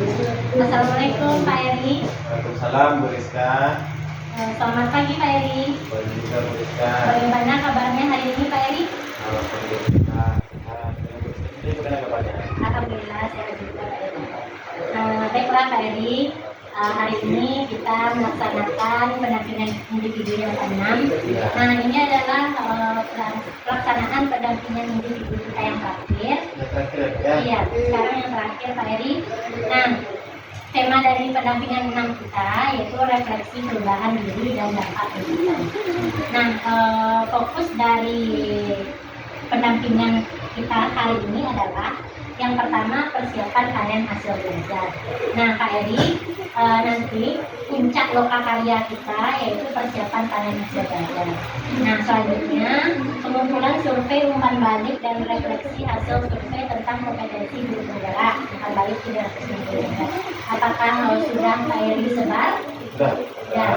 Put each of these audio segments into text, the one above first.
Assalamualaikum Pak Eri. Waalaikumsalam Bu Rizka. Selamat pagi Pak Eri. Pagi juga Bu Rizka. Bagaimana kabarnya hari ini Pak Eri? Alhamdulillah. Ini bagaimana kabarnya? Alhamdulillah sehat juga Pak Eri. Baiklah Pak Eri, hari ini kita melaksanakan pendampingan individu yang ke-6. Ya. Nah, ini adalah pelaksanaan pendampingan individu kita yang terakhir. Yang terakhir ya? Iya, sekarang yang terakhir Pak Eri. Nah, tema dari pendampingan 6 kita yaitu refleksi perubahan diri dan dampak kehidupan. Nah, fokus dari pendampingan kita kali ini adalah yang pertama persiapan panen hasil belajar. Nah, Kak Eri, nanti puncak lokakarya kita yaitu persiapan panen hasil belajar. Nah, selanjutnya pengumpulan survei umpan balik dan refleksi hasil survei tentang kompetensi guru penggerak umpan balik 360. Apakah sudah Kak Eri sebar? Sudah. Ya.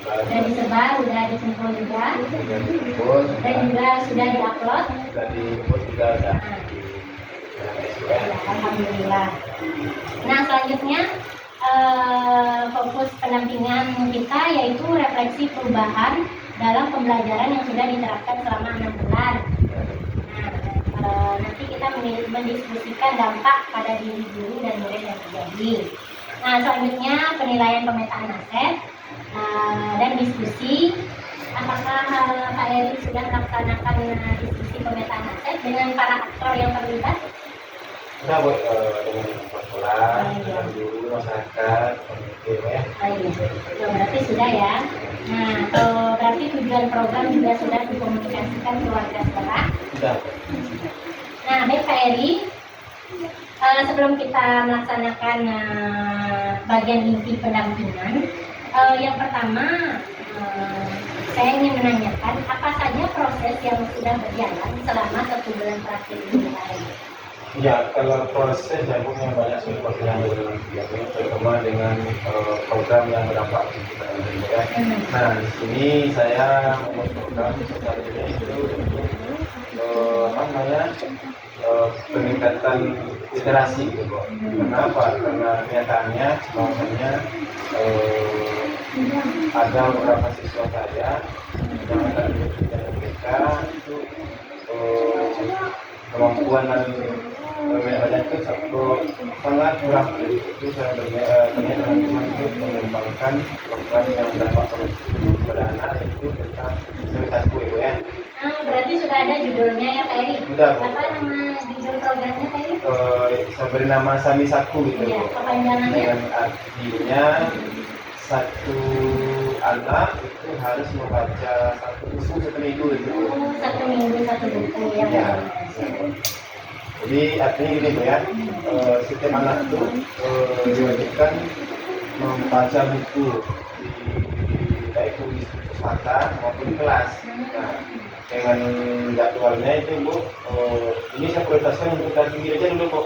Sudah disebar, sudah dikumpul juga, Sudah dijemput. dan juga sudah diupload. Sudah dijemput juga ada. Ya, alhamdulillah. Nah, selanjutnya fokus pendampingan kita yaitu refleksi perubahan dalam pembelajaran yang sudah diterapkan selama 6 bulan. Nah, nanti kita mendiskusikan dampak pada diri guru dan murid yang terjadi. Nah, selanjutnya penilaian pemetaan aset dan diskusi. Apakah Pak Eri sudah melaksanakan diskusi pemetaan aset dengan para aktor yang terlibat? Sudah Bu, dengan sekolah, dengan guru, masyarakat, komite ya. Ya, berarti sudah ya. Nah, berarti tujuan program juga sudah dikomunikasikan ke warga sekolah. Sudah. Nah, baik Pak Eri, sebelum kita melaksanakan bagian inti pendampingan, yang pertama saya ingin menanyakan apa saja proses yang sudah berjalan selama 1 bulan terakhir ini Pak Eri. Ya, kalau proses saya punya banyak support yang terutama dengan program yang berdampak kita ya. Nah, di sini saya membuat program sebenarnya itu untuk peningkatan literasi gitu kok. Kenapa? Karena kenyataannya bahwasanya ada beberapa siswa saya yang ada di mereka itu kemampuan dan badan itu sangat kurang. Itu saya ternyata untuk mengembangkan program yang berdampak pada anak itu tentang aktivitas kue ya. Berarti sudah ada judulnya ya Pak Eri? Sudah. Apa nama judul programnya Pak Eri? Saya beri nama Sami Saku gitu. Iya, kepanjangannya? Dengan artinya satu anak itu harus membaca satu buku satu minggu gitu. Satu minggu satu buku ya. Ya. Jadi artinya gini Bu ya, setiap anak itu diwajibkan membaca buku baik di pustaka maupun di kelas. Nah, dengan jadwalnya itu Bu, ini saya prioritaskan untuk kelas tinggi aja dulu Bu.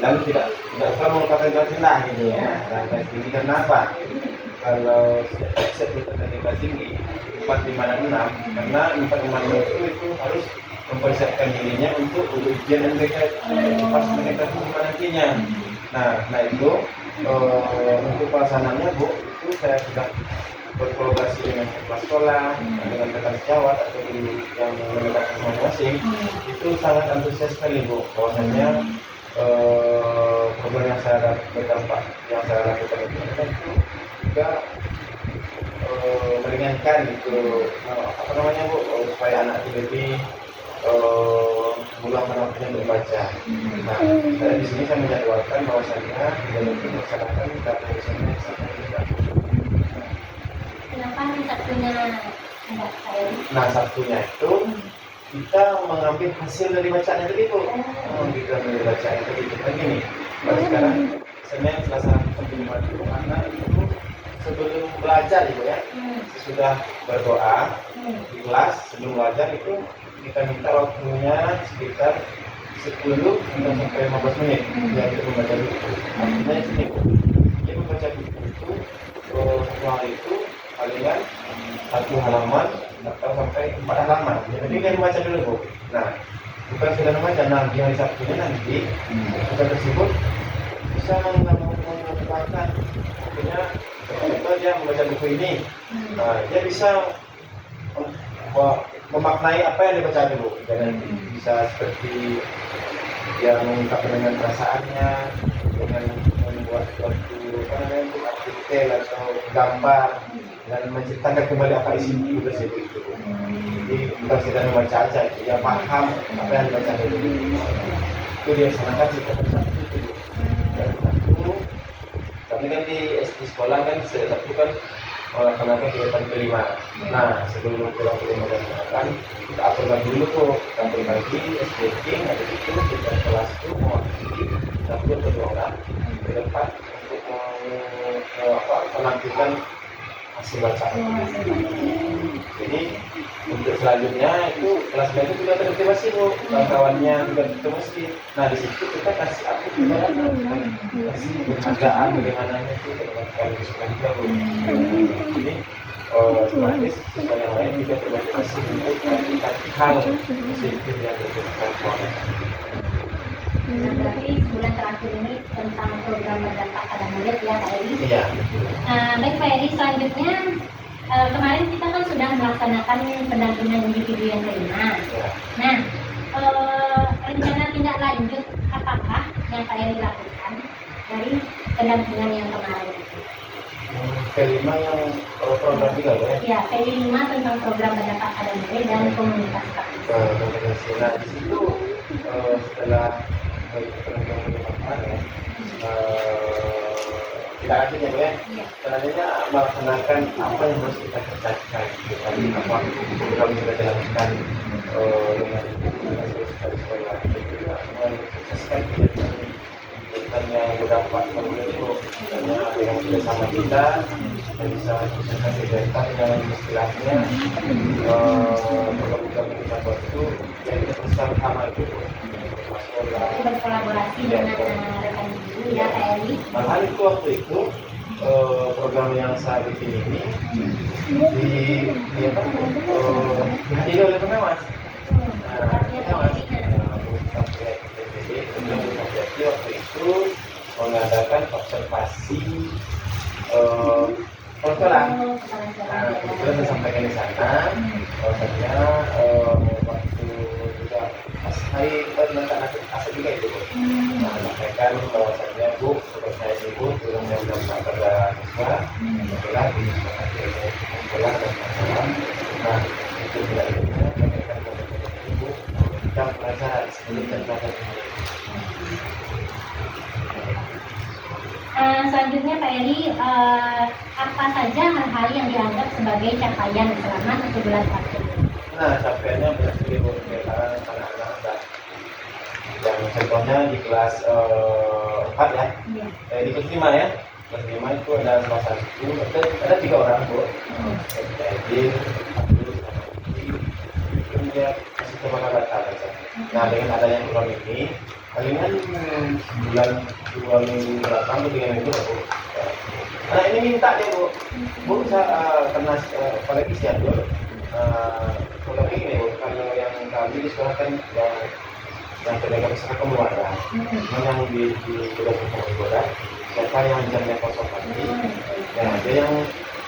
Dan tidak usah melupakan kelas rendah gitu ya. Nah, kelas tinggi karena apa? Kalau sebelum kelas tinggi 4, 5, dan 6, karena 4, 5, 6 itu harus mempersiapkan dirinya untuk ujian yang mereka pas mereka semua nantinya. Nah itu untuk pelaksanaannya Bu, itu saya sudah berkolaborasi dengan kepala sekolah, dengan rekan sejawat atau yang mendapatkan masing-masing. Itu sangat antusias sekali Bu, bahwasanya program yang saya berdampak, yang saya lakukan itu juga meringankan gitu, apa namanya Bu, supaya anak itu lebih meluangkan waktunya berbaca. Nah, saya di sini saya menjadwalkan bahwasannya kita melaksanakan data misalnya sampai juga. Kenapa hari Sabtunya enggak Pak Eri? Nah, Sabtunya itu kita mengambil hasil dari bacaan tadi Bu. Kita dari bacaan tadi itu kan gini. Sekarang Senin, Selasa, Sabtu, Jumat itu anak itu sebelum belajar gitu ya, sudah berdoa di kelas sebelum belajar itu kita minta waktunya sekitar 10 sampai 15 menit ya untuk membaca buku. Artinya ini dia membaca buku itu satu hari itu palingan 1 halaman atau sampai 4 halaman. Jadi dia membaca dulu Bu. Nah, bukan sudah membaca. Nah, di hari Sabtunya nanti buku tersebut bisa mengembangkan. Akhirnya contoh dia membaca buku ini, dia bisa memaknai apa yang dibaca dulu. Jadi bisa seperti dia mengungkapkan dengan perasaannya, dengan membuat suatu artikel atau gambar dan menceritakan kembali apa isi buku tersebut itu. Jadi bukan sekedar membaca aja, dia paham apa yang dibaca dulu. Itu dia sangat seperti itu. Dan satu, kami kan di SD sekolah kan satu kan melaksanakan kegiatan kelima. Nah, sebelum pulang ke rumah dan makan, kita aturkan dulu tuh, kita berbagi SDK, ada itu kita kelas itu mewakili satu atau dua orang ke depan untuk menampilkan hasil bacaan. Jadi untuk selanjutnya itu kelas itu juga termotivasi bu, kawan-kawannya juga termotivasi. Nah di situ kita kasih aku juga kasih penghargaan bagaimana itu kalau disukai juga bu. Jadi otomatis siswa yang lain juga termotivasi untuk melakukan hal positif yang berkaitan. Berarti sebulan terakhir ini tentang program berdampak pada murid ya Pak Eri. Iya. Baik Pak Eri, selanjutnya kemarin kita kan sudah melaksanakan pendampingan individu yang kelima. Ya. Nah, rencana tindak lanjut apakah yang Pak Eri lakukan dari pendampingan yang kemarin itu? Kelima yang program juga ya? Ya, kelima tentang program berdampak pada murid dan komunitas kampus. Nah di situ setelah tidak akhirnya ya, sebenarnya melaksanakan apa yang harus kita kerjakan, tadi apa program yang kita jalankan dengan sekolah juga mensukseskan kegiatan yang berdampak kemudian itu karena dengan bersama kita bisa menyelesaikan kegiatan dengan istilahnya program-program yang kita buat itu yang kita bersama itu berkolaborasi dengan rekan guru ya Pak Eri. Malah itu waktu itu program yang saat ini dihadiri oleh pengawas. Waktu itu mengadakan observasi sekolah. Kebetulan saya sampaikan di sana, bahwasanya waktu juga pas hari asal juga itu, sampaikan bahwasanya Bu, seperti saya ibu, belum yang berdampak pada siswa, sekolah di sekolah dan masalah. Nah, itu tidak ada sampaikan kepada ibu, kita pelajar sebelum dan pada selanjutnya Pak Eri, apa saja hal-hal yang dianggap sebagai capaian selama 1 bulan terakhir? Nah, capaiannya berarti sekarang anak-anak yang contohnya di kelas 4 ya, di kelas 5 ya, kelas 5 itu ada salah satu, ada 3 orang bu, Edil, Abdul, sama Udi, itu dia masih coba data aja. Nah, dengan adanya program ini, palingan bulan 2 minggu belakang dengan itu bu. Nah ini minta deh bu karena apalagi sih Abdul, program ini bu, kalau yang kami di sekolah kan yang pedagang usaha keluarga, yang di pedagang usaha keluarga, siapa yang jamnya kosong lagi, nah dia yang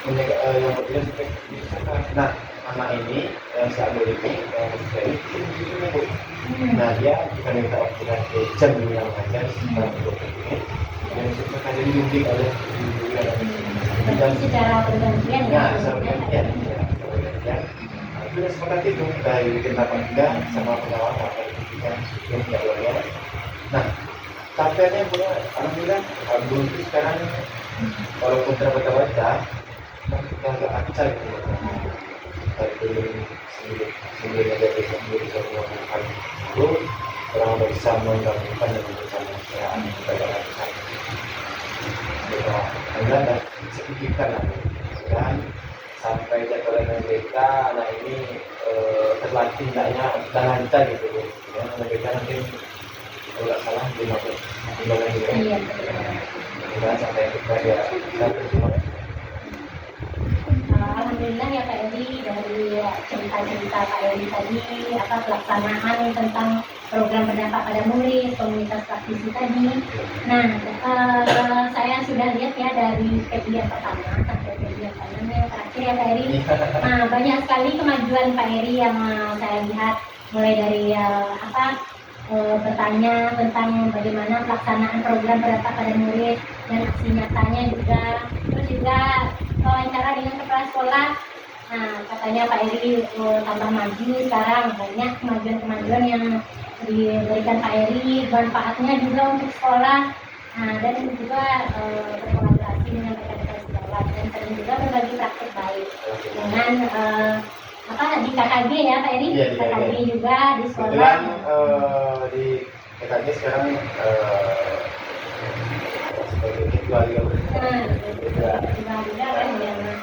bekerja seperti usaha. Nah anak ini yang si Abdul ini yang dari ini bu. Nah dia kita minta waktu jam yang ngajar sekitar 20 menit yang suka jadi dibimbing oleh guru dan secara bergantian ya secara bergantian itu yang sepakat itu dari kita bangga sama pengawal apa itu kita yang jadwalnya. Nah capaiannya punya alhamdulillah Abdul itu sekarang walaupun terbaca-baca tapi kita agak acak gitu dari sebelum ada bisa melakukan itu orang udah bisa menggabungkan dan bersama kesejahteraan kepada masyarakat kita ada signifikan dan sampai jadwalnya mereka anak ini terlatih tidaknya dan lancar gitu ya mereka nanti kalau nggak salah 15 bulan juga kita sampai kita dia terima. Alhamdulillah ya Pak Edi, dari cerita-cerita Pak Edi tadi pelaksanaan tentang program berdampak pada murid, komunitas praktisi tadi. Nah, saya sudah lihat ya dari PED yang pertama sampai PED yang terakhir ya Pak Eri. Nah, banyak sekali kemajuan Pak Eri yang saya lihat, mulai dari bertanya tentang bagaimana pelaksanaan program berdampak pada murid dan aksi nyatanya juga, terus juga wawancara dengan kepala sekolah. Nah, katanya Pak Eri tambah maju sekarang, banyak kemajuan-kemajuan yang diberikan Pak Eri, manfaatnya juga untuk sekolah. Nah, dan juga berkolaborasi dengan rekan-rekan sekolah dan sering juga berbagi praktik baik dengan di KKG ya Pak Eri, Iya, di KKG juga di sekolah. Kebetulan di KKG sekarang sebagai ketua juga.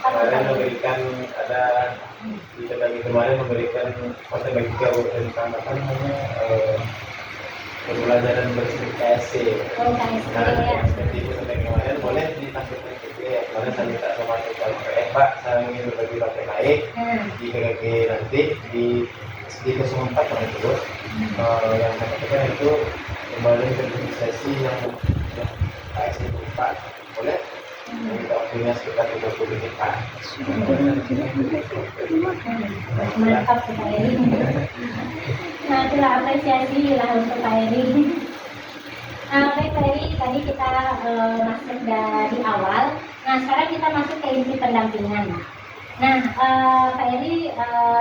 Kemarin memberikan ada di KKG kemarin memberikan partai bagi tentang apa namanya pembelajaran bersih KSC. Oh, KSC Nah, ya. seperti itu sampai kemarin boleh ditampilkan juga ya. Kemarin saya minta sama Pak Pak, saya ingin berbagi praktek baik di KKG nanti di SD 04 kan itu. Yang saya katakan itu kembali ke sesi yang KSC 4. Boleh? Kita waktunya sekitar 30 menit Pak. Mantap Pak Eri. Nah, itulah apresiasi lah untuk Pak Eri. Baik Pak Eri, tadi kita masuk dari awal. Nah, sekarang kita masuk ke inti pendampingan. Nah, Pak Eri,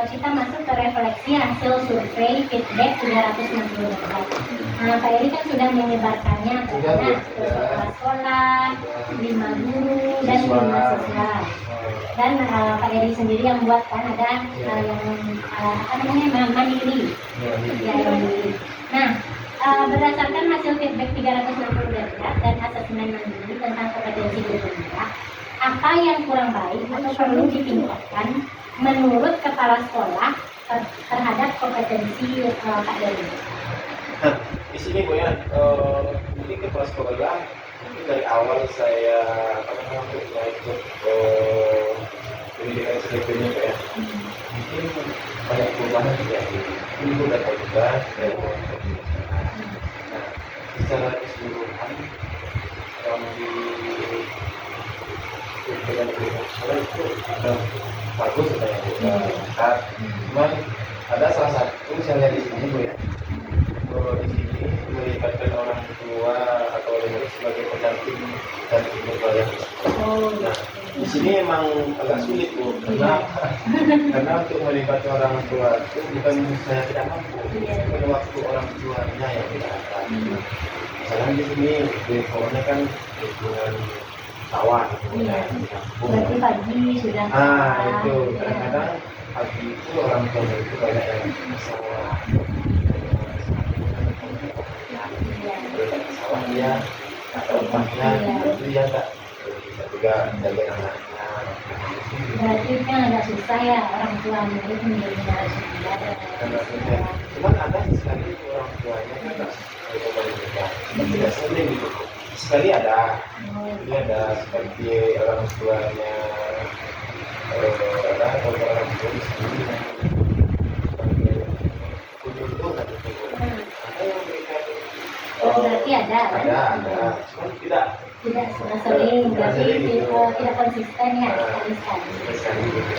kita masuk ke refleksi hasil survei feedback 360 derajat. Nah, Pak Eri kan sudah menyebarkannya ke kepala sekolah, 5 guru, dan 5 siswa. Dan Pak Eri sendiri yang buat kan ada yang mandiri. Ya, yang mandiri. Nah, berdasarkan hasil feedback 360 derajat dan asesmen mandiri tentang kompetensi guru kita, apa yang kurang baik atau perlu ditingkatkan menurut kepala sekolah terhadap kompetensi Pak Eri? Nah, di sini Bu ya, mungkin kepala sekolah mungkin dari awal saya ikut pendidikan selebihnya Pak ya. Mungkin banyak perubahan terjadi. Ini sudah tahu juga dari nah, secara keseluruhan yang di dengan sekolah itu bagus sebenarnya. Cuman ada salah satu saya lihat di sini Bu ya. Di sini melibatkan orang tua atau murid sebagai pendamping dan berbayar. Nah, di sini emang agak sulit Bu, karena untuk melibatkan orang tua itu bukan saya tidak mampu, pada waktu orang tuanya yang tidak ada. Misalnya di sini lingkungannya kan lingkungan sawah, Berarti pagi sudah. itu kadang-kadang pagi itu orang tua itu banyak yang sawah. Sawah dia atau tempatnya itu dia tak bisa juga jaga anaknya. Berarti kan agak susah ya orang tua murid menjadi narasumber. Cuman ada sekali orang tuanya kan kembali juga tidak sering gitu. Sekali ada, jadi ada seperti orang tuanya ada atau orang tua di sini kunjung kan itu. Ada yang berikan. Oh, berarti ada kan? Ada. Cuman tidak sering, berarti gitu. tidak konsisten ya sekali-sekali. Sekali gitu.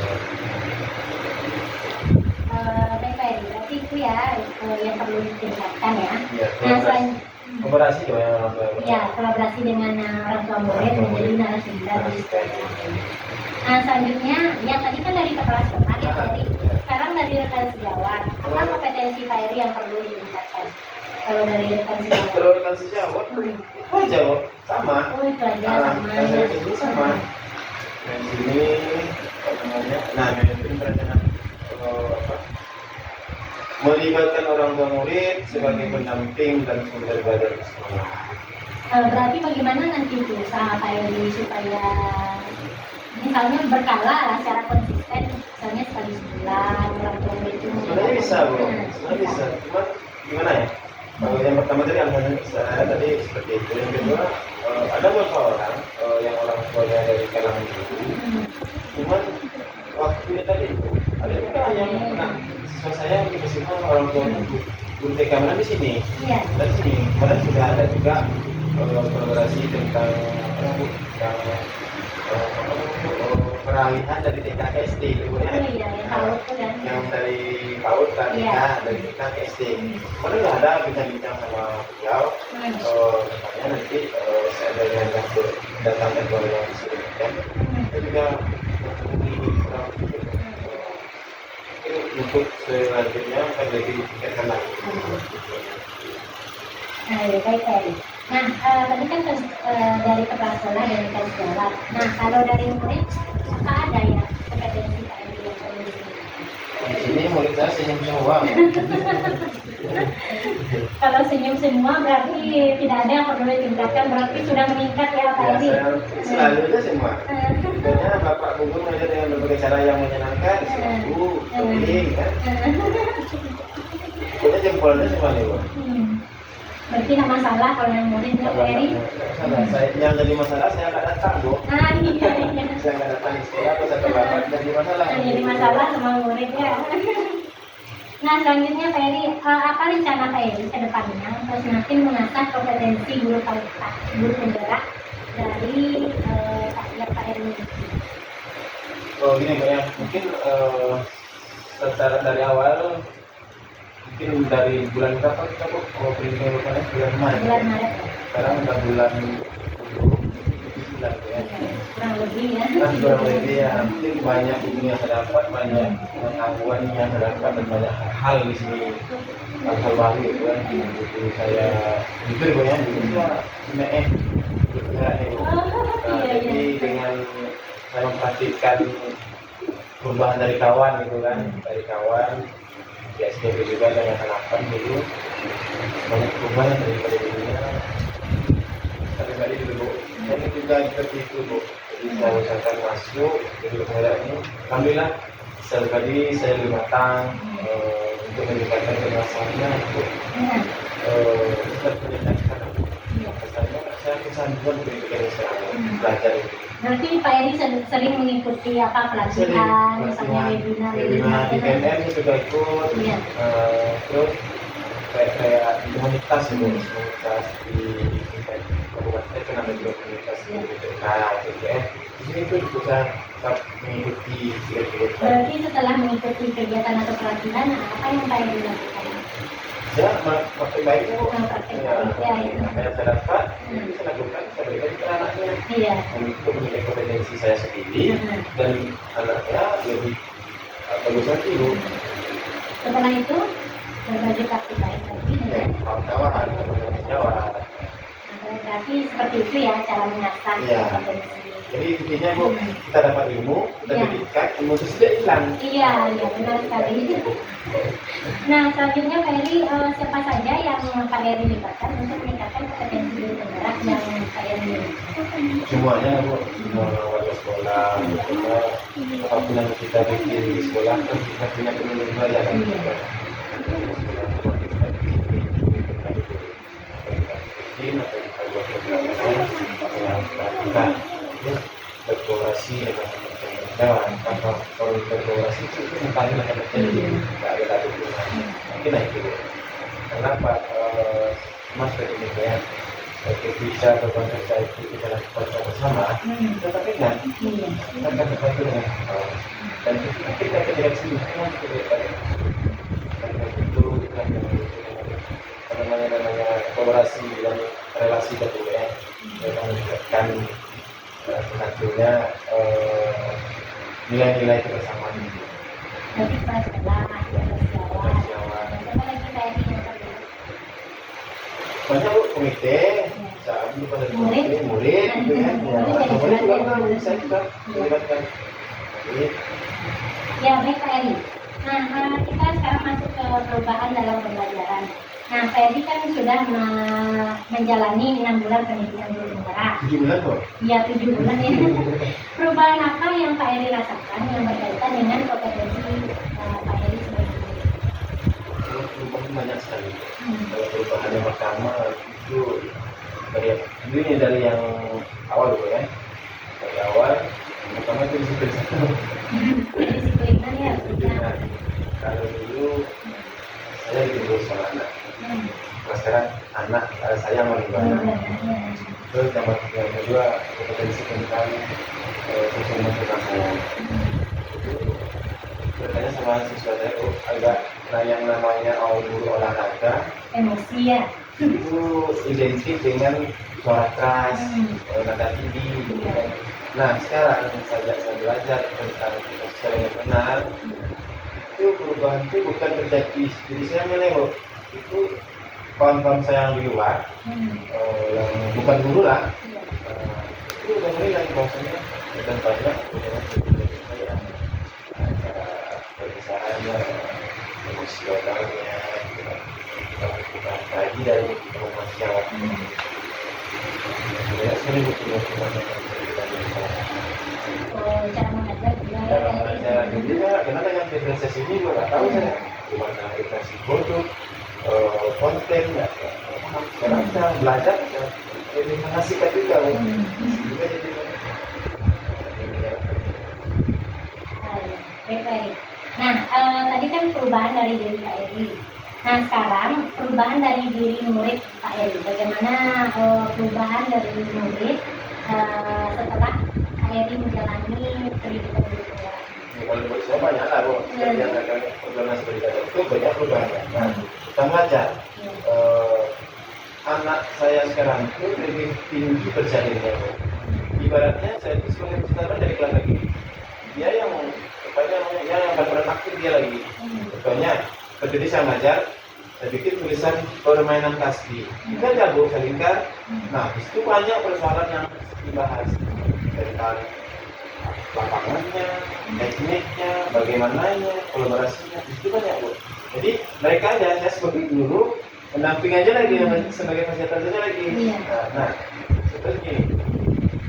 Baik Pak Eri, berarti itu ya yang perlu ditingkatkan ya. Iya, Nah, selain kolaborasi dengan orang tua. ya kolaborasi dengan orang tua murid menjadi narasumber di sekolah. Nah, selanjutnya yang tadi kan dari kepala sekolah ya Pak Eri. Sekarang dari rekan sejawat, apa kompetensi Pak Eri yang perlu ditingkatkan? Kalau dari rekan sejawat? Kalau rekan sejawat itu aja kok, sama. Oh, itu aja sama. Saya itu sama. Nah, di sini apa namanya? Nah, manajemen perencanaan melibatkan orang tua murid sebagai pendamping dan sumber belajar di sekolah. Berarti bagaimana nanti itu usaha Pak Eri supaya misalnya berkala lah secara konsisten, misalnya sekali sebulan orang tua murid itu Sebenarnya bisa Bu, sebenarnya bisa. Cuma gimana ya? Yang pertama tadi alhamdulillah saya tadi seperti itu. Yang kedua ada beberapa orang yang orang tuanya dari kalangan itu. Cuman waktunya tadi itu ada juga yang siswa saya yang bersifat orang tua itu guru TK mana di sini. Iya. Dari sini, kemarin sudah ada juga kolaborasi tentang tentang peralihan dari TK ke SD, gitu ya. Oh iya, yang PAUD tuh kan. Yang dari PAUD ke TK, Iya. dari TK ke SD. Kemarin nggak ada bincang-bincang sama beliau. Katanya nanti seandainya yang datang ke keluarga yang disebutkan, itu juga untuk selanjutnya akan lebih ditingkatkan lagi. Nah, ya, baik Eri. Nah, tadi kan dari kepala sekolah dan kan jawab. Nah, kalau dari murid, apa ada ya kompetensi Pak Eri yang perlu ditingkatkan? Di sini murid saya senyum semua. Kalau senyum semua berarti tidak ada yang perlu ditingkatkan, berarti sudah meningkat ya Pak Ya, Eri. saya selalu aja semua. Sebenarnya Bapak Gubernur mengajar dengan berbagai cara yang menyenangkan, selalu, keliling, kan. Pokoknya jempolnya semua nih, Bu. Berarti tidak masalah kalau yang muridnya Pak Eri. Yang jadi masalah saya nggak datang, Bu. Ah, iya, iya. Saya nggak datang di sekolah, atau saya terlambat jadi masalah. Yang jadi masalah sama muridnya. Nah, selanjutnya Pak Eri, apa rencana Pak Eri ke depannya untuk semakin mengasah kompetensi guru penggerak dari yang Pak Eri miliki? Oh gini Bu ya, mungkin secara dari awal, mungkin dari bulan berapa kita Bu? Oh peringkat bulan Maret. Bulan Maret. Sekarang udah bulan 9 ya. Kurang lebih ya. Nah, kurang lebih ya, mungkin banyak ilmu yang saya dapat, banyak pengetahuan yang saya dapat, dan banyak hal di sini, hal baru gitu kan. Jadi saya jujur Bu ya, jujur sebenarnya Oh, iya, jadi iya. dengan saya memperhatikan perubahan dari kawan gitu kan, dari kawan di SPB juga dengan harapan dulu banyak perubahan dari dulunya. Tapi tadi dulu saya juga seperti itu Bu. Jadi saya usahakan masuk jadi penggerak ini. Alhamdulillah tadi saya lebih matang untuk meningkatkan keberhasilannya untuk meningkatkan saya kesanggupan berpikir sekarang belajar. Berarti Pak Eri sering mengikuti apa pelatihan, misalnya webinar di PNM juga ikut. Iya. Terus kayak di komunitas itu, komunitas di tingkat kabupaten kan ada juga komunitas di BPK, BPF. Di sini tuh bisa mengikuti kegiatan. Berarti setelah mengikuti kegiatan atau pelatihan, apa yang Pak Eri lakukan? Ya, praktek baiknya Bu. Praktek baik, ya, itu. Apa yang saya dapat, itu saya lakukan, saya berikan ke anaknya. Iya. Untuk menilai kompetensi saya sendiri dan anaknya lebih bagus lagi Bu. Setelah itu berbagi praktik baik lagi. Ya, kawan-kawan, teman-teman. Berarti seperti itu ya cara mengasah Iya. kompetensi. Jadi intinya Bu, kita dapat ilmu, kita Iya. berikan, ilmu itu sudah hilang. Iya, iya benar sekali. Nah, selanjutnya Pak Eri, siapa saja yang Pak Eri libatkan untuk meningkatkan kompetensi guru penggerak yang Pak Eri miliki? Semuanya Bu, semua warga sekolah, semua apapun yang kita bikin di sekolah, kan kita punya penulis belajar kan. Kita berkolaborasi dengan teman-teman, kalau berkolaborasi itu mungkin akan terjadi, nggak ada satu mungkin itu. Kenapa Mas seperti ini ya? Bisa berkonsep itu kita lakukan bersama, tetapi kan Iya. kita akan bersatu dengan dan kita tidak sendirian itu namanya kolaborasi dan relasi kedua yang meningkatkan tentunya nilai-nilai kebersamaan. Berarti kepala sekolah, sejawat. Siapa lagi Pak Eri yang terlibat? Banyak Bu, komite, saat itu pada murid, gitu kan. Murid juga kan bisa juga melibatkan. Ya, baik Pak Eri. Nah, kita sekarang masuk ke perubahan dalam pembelajaran. Nah, Pak Eri kan sudah menjalani 6 bulan pendidikan guru penggerak. 7 bulan kok. Iya, 7 bulan ya. Perubahan apa yang Pak Eri rasakan yang berkaitan dengan kompetensi Pak Eri sebagai guru? Perubahan banyak sekali. Kalau perubahan yang pertama itu dari yang awal dulu ya. Dari awal, pertama itu disiplin. Disiplinan ya. Kalau dulu saya dulu sama anak. perubahan. Terus yang kedua kompetensi tentang sosial emosional saya. Bertanya sama siswa saya, agak yang namanya guru olahraga emosi ya. itu identik dengan suara keras, nada tinggi, gitu kan. Nah sekarang saya belajar tentang sosial emosional, itu perubahan itu bukan terjadi. Jadi saya menengok itu kawan-kawan saya yang di luar, yang bukan guru lah, itu udah mulai lagi bahasanya dan banyak cara berbicaranya, emosionalnya, bukan lagi dari masyarakat. Sebenarnya sering betul Cara mengajar juga ya. cara mengajar juga, karena dengan diferensiasi ini juga nggak tahu saya gimana diferensi produk, konten, nggak paham. Sekarang saya belajar, jadi mengasihkan juga, juga jadi Baik. Nah, tadi kan perubahan dari diri Kak Eri. Nah, sekarang perubahan dari diri murid Kak Eri. Bagaimana perubahan dari murid setelah Kak Eri menjalani pendidikan di sekolah? Ya, kalau buat saya banyak lah, Bu. Yang akan perubahan seperti itu banyak perubahan. Nah, kita belajar. Anak saya sekarang itu lebih tinggi berjalannya, Bu. Ibaratnya saya itu sebagai peserta dari kelas lagi. Dia yang yang berperan aktif dia lagi. Contohnya, ketika saya ngajar, saya bikin tulisan permainan tasbih. Kita jago selingkar. Nah, itu banyak persoalan yang dibahas tentang lapangannya, tekniknya, bagaimananya, kolaborasinya, itu banyak, Bu. Jadi mereka aja, saya sebagai guru mendamping aja lagi, sebagai fasilitator saja lagi. Nah, seperti ini.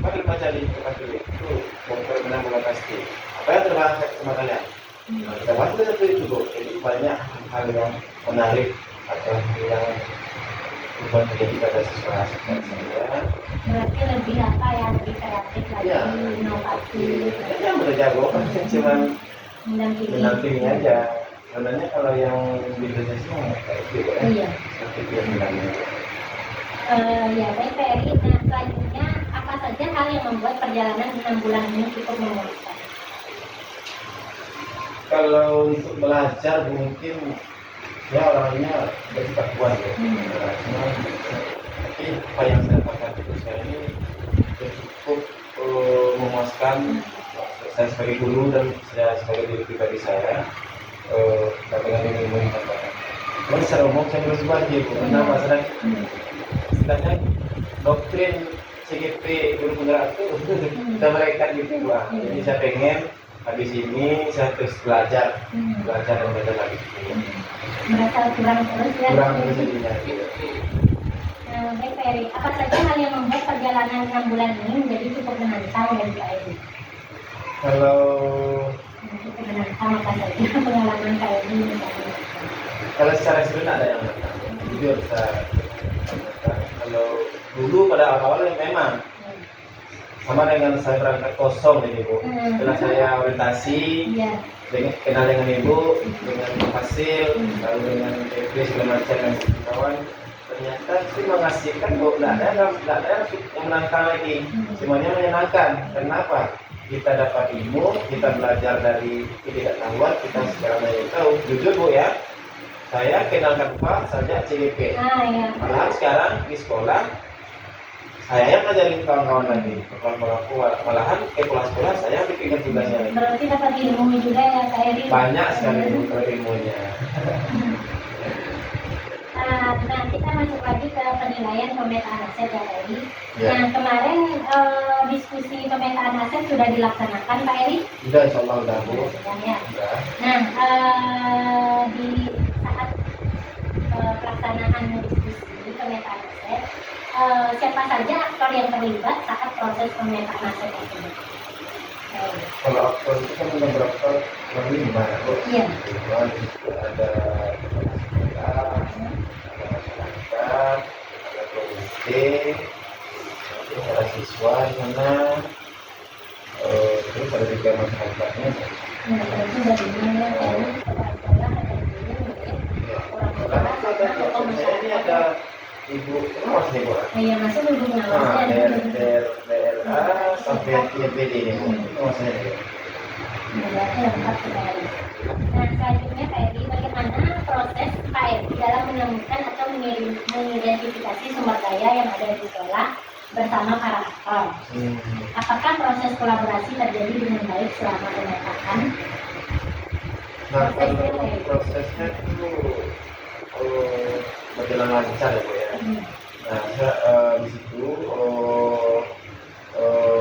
Apa baca di tempat dulu itu permainan bola pasti. Apa yang terbahas sama kalian? Nah, kita bahas seperti itu, Bu. Jadi banyak hal yang menarik atau yang berubah terjadi pada siswa saya. Berarti lebih apa ya, lebih kreatif lagi, Ya, inovatif. ya udah jago kan, cuma mendampingi aja. Sebenarnya kalau yang di desa semua kayak gitu ya. Iya. Seperti itu yang bilangnya. Ya, baik Kak Eri. Nah, selanjutnya apa saja hal yang membuat perjalanan 6 bulan ini cukup memuaskan? Kalau untuk belajar mungkin ya orangnya bersifat kuat ya. Cuma tapi apa yang saya dapatkan itu saya ini cukup memuaskan. Saya sebagai guru dan saya sebagai diri pribadi saya dengan ilmu yang dapatkan. Cuma secara umum saya harus wajib karena masalah istilahnya doktrin CGP guru penggerak itu kita mereka gitu Pak. Jadi saya pengen habis ini saya terus belajar dan belajar lagi. Merasa kurang terus ya? Kurang terus jadinya. Baik Kak Eri, apa saja hal yang membuat perjalanan 6 bulan ini menjadi cukup menantang bagi Kak Eri? Kalau Cukup menantang apa saja pengalaman Kak Eri misalnya? kalau secara sebenarnya ada yang menantang. Jujur saya kalau dulu pada awal-awal memang sama dengan saya berangkat kosong ini Bu. Setelah saya orientasi, kenal dengan Ibu, dengan hasil, lalu dengan PP segala macam dan kawan, ternyata itu menghasilkan Bu. Tidak ada yang menantang lagi, semuanya menyenangkan. Kenapa? Kita dapat ilmu, kita belajar dari ketidaktahuan, kita sekarang banyak tahu. Jujur Bu ya, saya kenalkan Pak saja CGP. Malahan sekarang di sekolah saya yang ngajarin kawan-kawan lagi, kawan-kawanku malahan kepala sekolah saya bikin tugasnya lagi. Berarti dapat ilmu juga ya Kak Eri? Banyak sekali ilmunya. Nah, kita masuk lagi ke penilaian pemetaan aset ya Kak Eri. Nah, kemarin diskusi pemetaan aset sudah dilaksanakan Pak Eri? Sudah, insya Allah sudah Bu. Ya. Nah, di saat pelaksanaan diskusi pemetaan aset, siapa saja aktor yang terlibat saat proses pemetaan aset itu? Kalau aktor itu kan ada berapa kurang lebih banyak Bu. Iya. Ada masyarakat, ada komite, ada siswa di sana, terus ada juga masyarakatnya. Nah, berarti bagaimana kepala sekolah, ada guru, orang tua, Karena itu ada ini ada ibu pengawas nih bu. Iya, masuk dulu Nah, pengawasnya. DRA sampai YPD nih bu, pengawasannya ya. Berarti lengkap ke PRI. Nah, selanjutnya PRI, bagaimana proses PRI dalam menemukan atau mengidentifikasi sumber daya yang ada di sekolah bersama para aktor? Apakah proses kolaborasi terjadi dengan baik selama pemetakan? Nah, kalau prosesnya itu berjalan lancar ya bu ya. Nah, saya di situ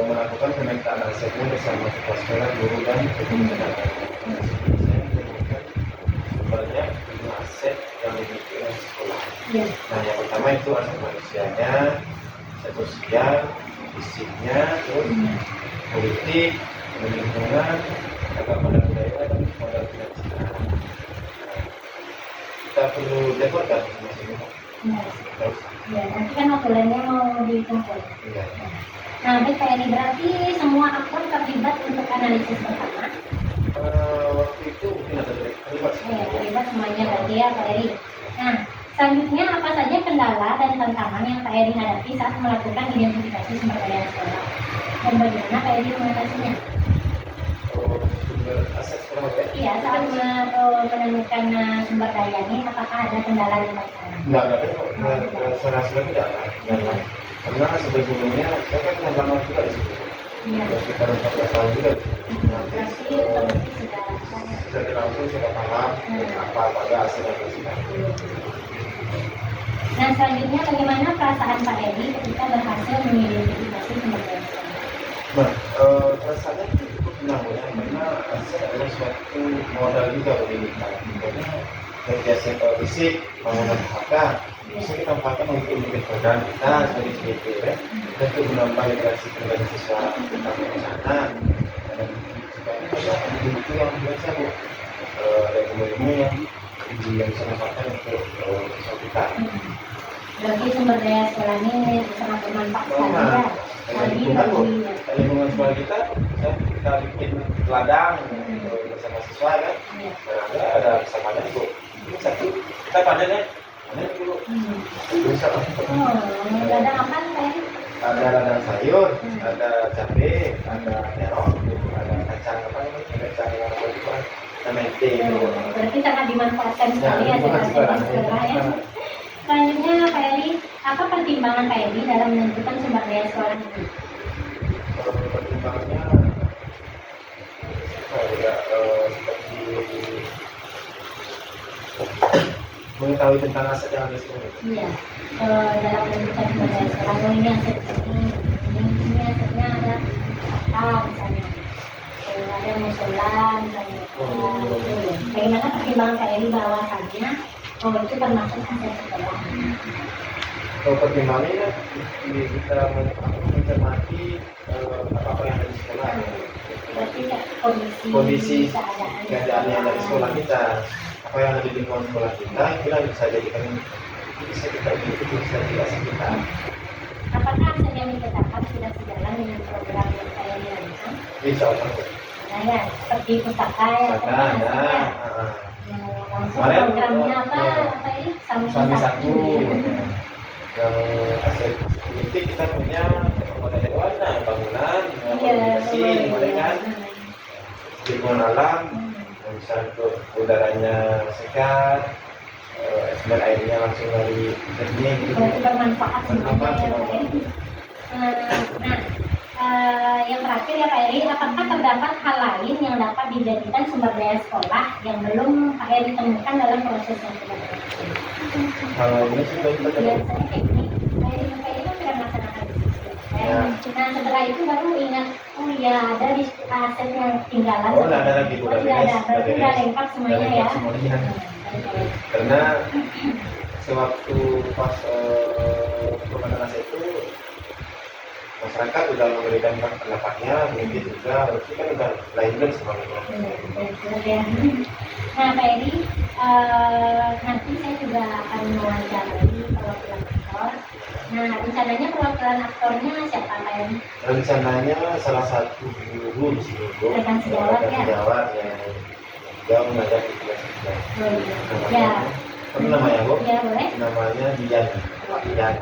melakukan pemetaan asetnya bersama kepala sekolah, guru dan pembina. Saya menemukan banyak aset yang dimiliki oleh sekolah. Nah, yang pertama itu aset manusianya, aset sosial, fisiknya, terus politik, lingkungan, agama dan budaya, dan modal finansial. Kita perlu dekorkan masing-masing. Terus, Ya, nanti kan notulennya mau dikumpul. iya. Nah, PRI berarti semua aktor terlibat untuk analisis pertama. Waktu itu mungkin ada terlibat sih. Ya, terlibat semuanya berarti ya PRI. Nah, selanjutnya apa saja kendala dan tantangan yang PRI hadapi saat melakukan identifikasi sumber daya sekolah? Dan bagaimana PRI mengatasinya? Sumber aset sekolah ya? Iya, saat menemukan sumber daya ini, apakah ada kendala dan tantangan? Enggak ada kok. Saya rasa tidak ada. Karena sebelumnya saya kan pernah lama juga di situ. Iya. Sekitar 14 tahun juga di situ. Berarti otomatis sudah Sudah langsung sudah paham apa ada hasil yang bersihkan. Nah, selanjutnya bagaimana perasaan Pak Edi ketika berhasil mengidentifikasi sumber daya sekolah? Nah, perasaannya itu cukup senang ya, karena saya adalah suatu modal juga bagi kita. Karena dari aset fisik, bangunan fakta, bisa kita manfaatkan untuk meningkatkan kita sebagai CDP ya, dan untuk menambah interaksi dengan siswa kita di sana. Dan supaya kita buku yang biasa bu, dan kemudian yang bisa manfaatkan untuk siswa kita. Berarti sumber daya sekolah ini sangat bermanfaat sekali ya. Bagi Lingkungan sekolah kita bikin ladang bersama siswa kan. Karena ada bersamanya bu. Ini satu kita panen ya, panen dulu. Bisa. Ladang apa Pak? Ada ladang sayur, ada cabai, ada terong, ada kacang apa namanya, kacang yang apa itu kan, mente. Berarti sangat dimanfaatkan sekali ya sekolah ya. Selanjutnya Pak Edi, apa pertimbangan Pak Edi dalam menentukan sumber daya sekolah ini? Pertimbangannya seperti mengetahui tentang aset yang ada di sini. Iya, dalam menentukan sumber daya sekolah, oh ini aset ini asetnya ada apa misalnya, ada musola misalnya. Bagaimana pertimbangan Pak Edi bahwasannya itu termasuk aset sekolah? Pertimbangannya kita mencermati apa yang ada di sekolah. Berarti Kondisi keadaan yang ada di sekolah kita, apa yang ada di lingkungan sekolah kita, itu yang bisa jadikan bisa kita bisa jelaskan kita. Apakah aset yang ditetapkan sudah sejalan dengan program yang saya dilakukan? Insya Allah. Nah ya, seperti pustaka ya. Langsung programnya apa ini? Sami satu. Yang aset politik kita punya kota dewan, bangunan, mesin, kan, lingkungan alam, bisa untuk udaranya segar, sumber airnya langsung dari jernih, gitu. Bermanfaat semuanya ya Pak Eri. Yang terakhir ya Pak Eri, apakah terdapat hal lain yang dapat dijadikan sumber daya sekolah yang belum Pak Eri temukan dalam proses yang sudah berlangsung? Kalau ini sudah Biasanya teknik, Pak Eri kan sudah melaksanakan ya. Nah setelah itu baru ingat, oh ya ada di aset yang ketinggalan. Oh, ada lagi bu, tidak ada, berarti sudah lengkap semuanya ya. Karena sewaktu pas pemanasan aset itu masyarakat sudah memberikan pendapatnya, mungkin juga berarti kan udah lain semuanya. Ya. Nah Pak Edi, nanti saya juga akan mewawancarai perwakilan aktor. Nah rencananya perwakilan aktornya siapa Pak Edi? Rencananya salah satu guru di sini bu, Rekan sejawat ya? Sejawat yang dia mengajak di kelas 3. Ya, Apa namanya, Bu? Ya, boleh. Namanya Dian. Dian.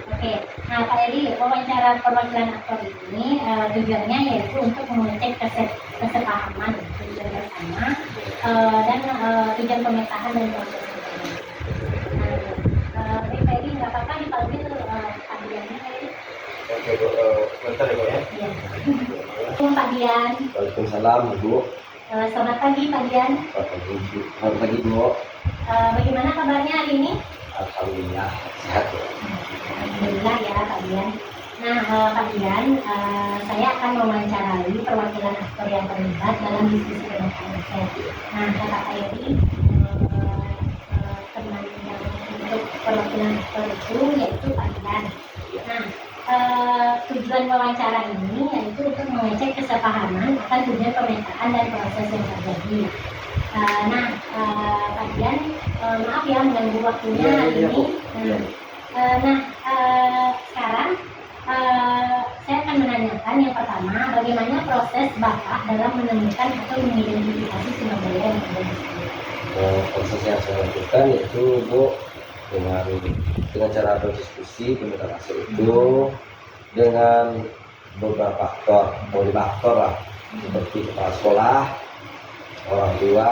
Oke, nah Pak Edi, wawancara perwakilan aktor ini tujuannya yaitu untuk mengecek kesepahaman tujuan bersama dan tujuan pemetaan dan proses hukum. Nah, Pak Edi nggak apa-apa dipanggil Diannya Pak Edi. Oke, Bu. Bentar ya, Bu ya. Iya. Assalamualaikum Pak Dian. Waalaikumsalam, Bu. Selamat pagi Pak Dian. Selamat pagi, Bu. Bagaimana kabarnya hari ini? Alhamdulillah sehat, Bu. Alhamdulillah ya Pak Dian. Nah Pak Dian, saya akan mewawancarai perwakilan aktor yang terlibat dalam diskusi pemetaan aset. Nah kata Pak Edi, teman yang untuk perwakilan aktor itu yaitu Pak Dian. Nah tujuan wawancara ini yaitu untuk mengecek kesepahaman akan tujuan pemetaan dan proses yang terjadi. Pak Dian, maaf ya mengganggu waktunya hari ini. Sekarang saya akan menanyakan yang pertama, bagaimana proses Bapak dalam menemukan atau mengidentifikasi sumber daya yang ada di sini? Proses yang saya lakukan yaitu, Bu, dengan cara berdiskusi pemetaan aset itu dengan beberapa aktor, aktor lah, seperti kepala sekolah, orang tua,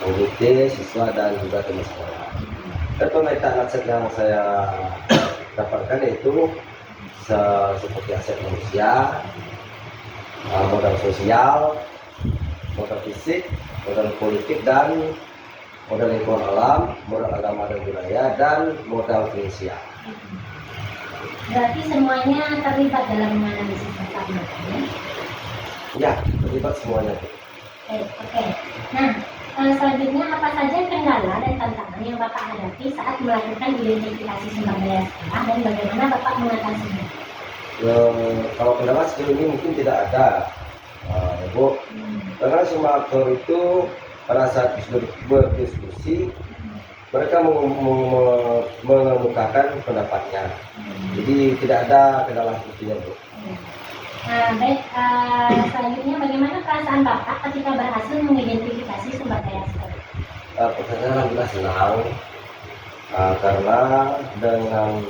komite, siswa, dan juga teman sekolah. Dan pemetaan aset yang saya dapatkan yaitu seperti aset manusia, modal sosial, modal fisik, modal politik, dan modal lingkungan alam, modal agama dan budaya, dan modal finansial. Berarti semuanya terlibat dalam menganalisis Bapak ya? Ya, terlibat semuanya. Oke. Nah, selanjutnya apa saja kendala dan tantangan yang Bapak hadapi saat melakukan identifikasi sumber daya sekolah dan bagaimana Bapak mengatasinya? Kalau kendala sejauh ini mungkin tidak ada, Bu. Karena semua aktor itu pada saat berdiskusi mereka mengemukakan pendapatnya. Jadi tidak ada kendala sepertinya, Bu. Baik, selanjutnya bagaimana perasaan Bapak ketika berhasil mengidentifikasi sumber daya sekolah? Pertanyaan alhamdulillah senang, karena dengan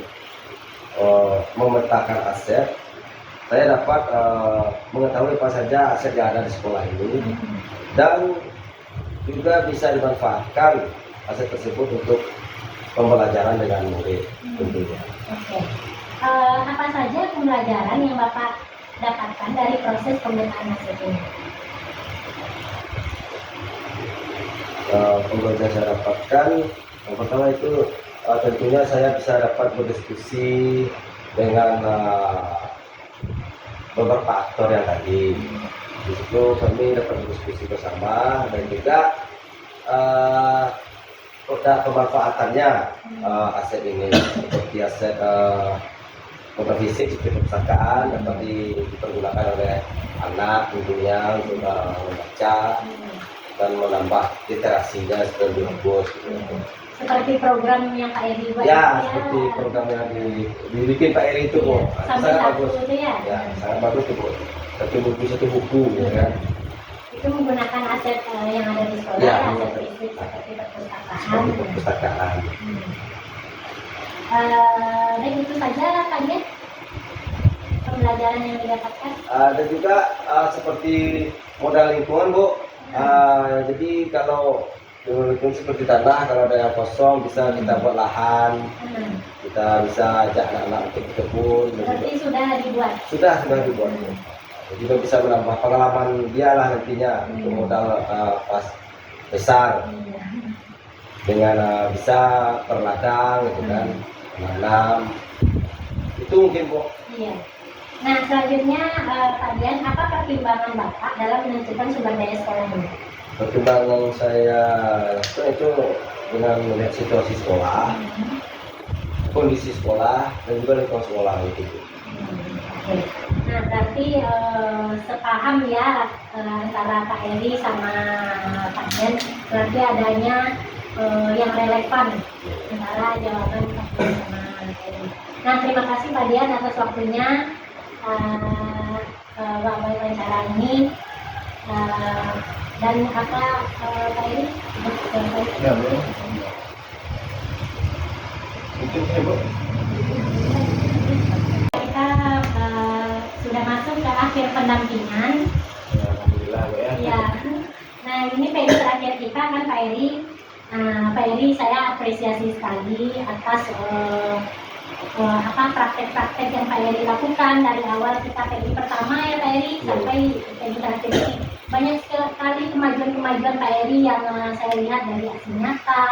memetakan aset saya dapat mengetahui apa saja aset yang ada di sekolah ini dan juga bisa dimanfaatkan aset tersebut untuk pembelajaran dengan murid tentunya. Oke. Apa saja pembelajaran yang Bapak dapatkan dari proses pemetaan aset ini? Pembelajaran saya dapatkan yang pertama itu tentunya saya bisa dapat berdiskusi dengan beberapa aktor yang tadi. Di situ kami dapat berdiskusi bersama dan juga pemanfaatannya aset ini seperti aset modal fisik seperti perpustakaan dapat dipergunakan oleh anak tentunya untuk membaca dan menambah literasinya lebih bagus. Seperti program yang Pak Eri buat Ya, seperti program yang dibikin Pak Eri itu, Bu. Sampai Sangat satu bagus. itu ya? Ya, sangat bagus tuh, Bu. Satu buku, ya kan? Itu menggunakan aset yang ada di sekolah, Ya, aset fisik seperti perpustakaan. Seperti perpustakaan. Dan itu saja Pak Dian pembelajaran yang didapatkan. Dan juga seperti modal lingkungan, Bu. Jadi kalau lingkungan seperti tanah, kalau ada yang kosong bisa kita buat lahan, kita bisa ajak anak-anak untuk berkebun. Berarti sudah dibuat. Sudah dibuat. Jadi bisa menambah pengalaman dia lah nantinya untuk modal pas besar dengan bisa berladang, gitu kan, menanam. Itu mungkin, Bu. Iya. Nah selanjutnya Pak Dian, apa pertimbangan Bapak dalam menentukan sumber daya sekolah ini? Pertimbangan saya itu dengan melihat situasi sekolah, kondisi sekolah, dan juga lingkungan sekolah itu. Oke. Nah berarti sepaham ya antara Pak Eri sama Pak Dian, berarti adanya yang relevan antara jawaban Pak Dian sama Pak Eri. Nah terima kasih Pak Dian atas waktunya wawancara ini. Dan apa Pak Eri? Ya, boleh. Mungkin saya, Bu. Kita sudah masuk ke akhir pendampingan. Ya, alhamdulillah, Bu ya. Ya. Nah, ini periode terakhir kita kan Pak Eri. Pak Eri, saya apresiasi sekali atas praktek-praktek yang Pak Eri lakukan dari awal kita PI pertama ya Pak Eri sampai PI terakhir ini. Banyak sekali kemajuan-kemajuan Pak Eri yang saya lihat dari aksi nyata,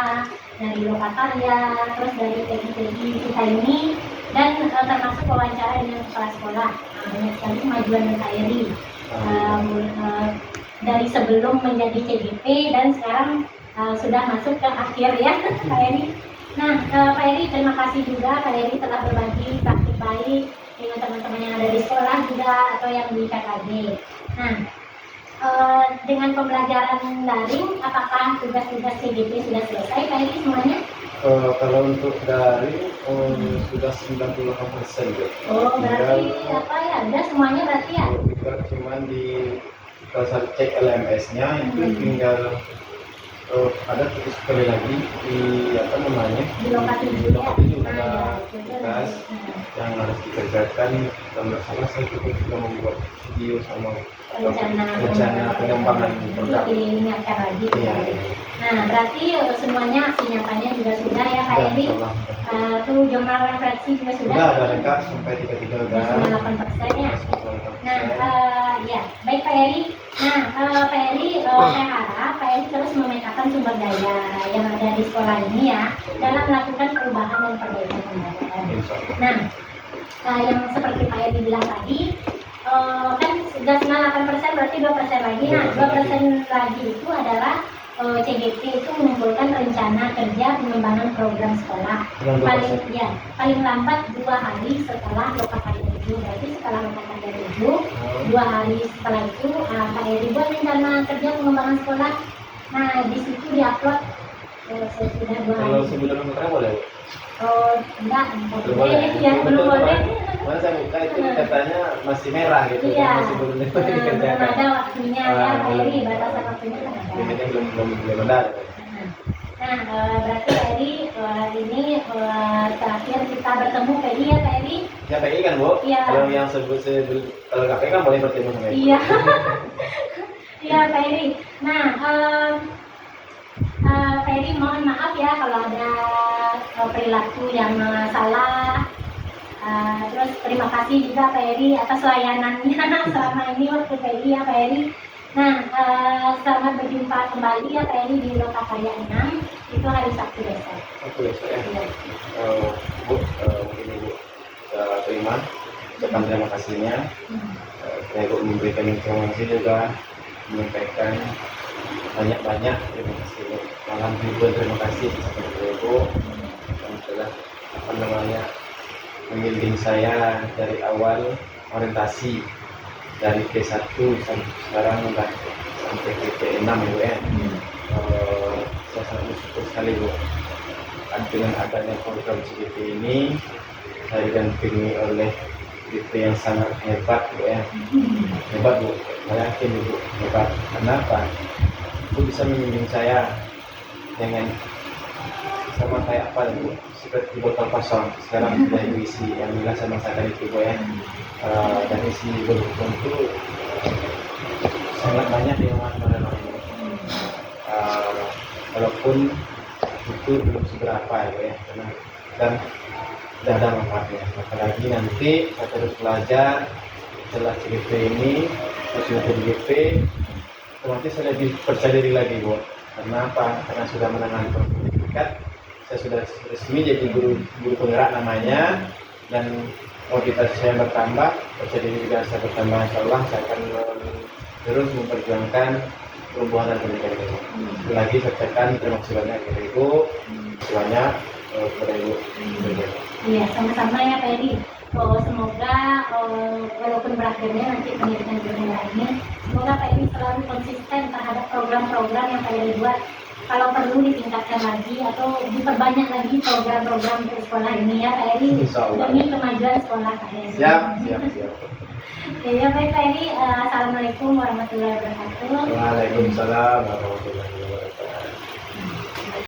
dari Lokakarya, terus dari PI kita ini, dan termasuk wawancara dengan kepala sekolah. Banyak sekali kemajuan dari Pak Eri. Dari sebelum menjadi CGP dan sekarang sudah masuk ke akhir ya Pak Eri. Nah, Pak Eri, terima kasih juga Pak Eri telah berbagi praktik baik dengan teman-teman yang ada di sekolah juga atau yang di KKG. Nah, dengan pembelajaran daring, apakah tugas-tugas CGP sudah selesai Pak Eri semuanya? Kalau untuk daring sudah 98%, Bu. Oh, berarti apa ya? Udah semuanya berarti ya? Tinggal cuman di kalau cek LMS-nya itu tinggal ada tulis sekali lagi di apa namanya Di lokasi di juga. lokasi juga ada Nah, tugas yang harus dikerjakan. Kalau salah saya juga membuat video sama rencana pengembangan produk. Diingatkan lagi. Iya. Nah, berarti semuanya aksi nyatanya juga sudah ya Pak Eri. Tuh jurnal refleksi juga sudah. Sudah ada lengkap sampai 33 udah. 98% ya. Nah, ya baik Pak Eri. Nah, Pak Eri, saya harap Pak Eri terus memetakan sumber daya yang ada di sekolah ini ya dalam melakukan perubahan dan perbaikan pembelajaran. Nah, yang seperti Pak Eri bilang tadi, kan sudah 98% berarti 2% lagi. Nah, 2% lagi itu adalah CGP itu mengumpulkan rencana kerja pengembangan program sekolah. Paling lambat 2 hari setelah Lokakarya 7. Berarti setelah Lokakarya 7, 2 hari setelah itu Pak Eri buat rencana kerja pengembangan sekolah. Nah, di situ diupload sudah 2 hari. Kalau sebelum mereka boleh? Oh, enggak, Belum boleh. ya, belum boleh. Mana saya buka itu katanya masih merah gitu. Iya. Masih belum Belum dikerjakan. ada waktunya ya Pak Eri, batasan waktunya kan ada. Ini belum ada. Nah, berarti Pak Eri ini terakhir kita bertemu PI ya Pak Eri? Ya PI kan Bu? Iya. Kalau yang kalau KPI kan boleh bertemu sama Ibu. Iya. Iya Pak Eri. Nah, Pak Eri mohon maaf ya kalau ada perilaku yang salah. Terus terima kasih juga Pak Eri atas layanannya selama ini waktu PI ya Pak Eri. Nah, selamat berjumpa kembali ya Pak Eri di Lokakarya 6 itu hari Sabtu besok. Oke, saya Iya. Bu, mungkin Ibu bisa terima ucapan terima kasihnya. Saya Ibu memberikan informasi juga, menyampaikan banyak terima kasih Bu. Malam ribuan terima kasih kepada Ibu yang telah apa namanya membimbing saya dari awal orientasi dari P1 sampai sekarang udah sampai ke P6 Bu ya. Saya sangat bersyukur sekali Bu dengan adanya program CGP ini. Saya didampingi oleh DP yang sangat hebat Bu ya. Hebat Bu, saya yakin Bu hebat. Kenapa? Itu bisa membimbing saya dengan sama kayak apa Bu, seperti botol kosong sekarang sudah diisi yang bilang saya masakan itu Bu ya. Dan isi botol itu sangat banyak yang mana walaupun itu belum seberapa ya karena dan tidak ada manfaatnya. Apalagi nanti saya terus belajar setelah CGP ini, terus CGP otomatis saya lebih percaya diri lagi Bu. Karena apa? Karena sudah menangani sertifikat, saya sudah resmi jadi guru penggerak namanya, dan motivasi saya bertambah, percaya diri juga saya bertambah. Insya Allah saya akan terus memperjuangkan perubahan dan pendidikan ini. Sekali lagi saya ucapkan terima kasih banyak kepada Ibu, semuanya kepada Ibu. Iya, sama-sama ya Pak Eri. Semoga walaupun berakhirnya nanti pendidikan guru ini, semoga Pak Eri selalu konsisten terhadap program-program yang Pak Eri buat kalau perlu ditingkatkan lagi atau diperbanyak lagi program-program untuk sekolah ini ya Kak Eri, Insya Allah. demi kemajuan sekolah Kak Eri. Siap, siap, siap. Ya baik Kak Eri, assalamualaikum warahmatullahi wabarakatuh. Waalaikumsalam warahmatullahi wabarakatuh.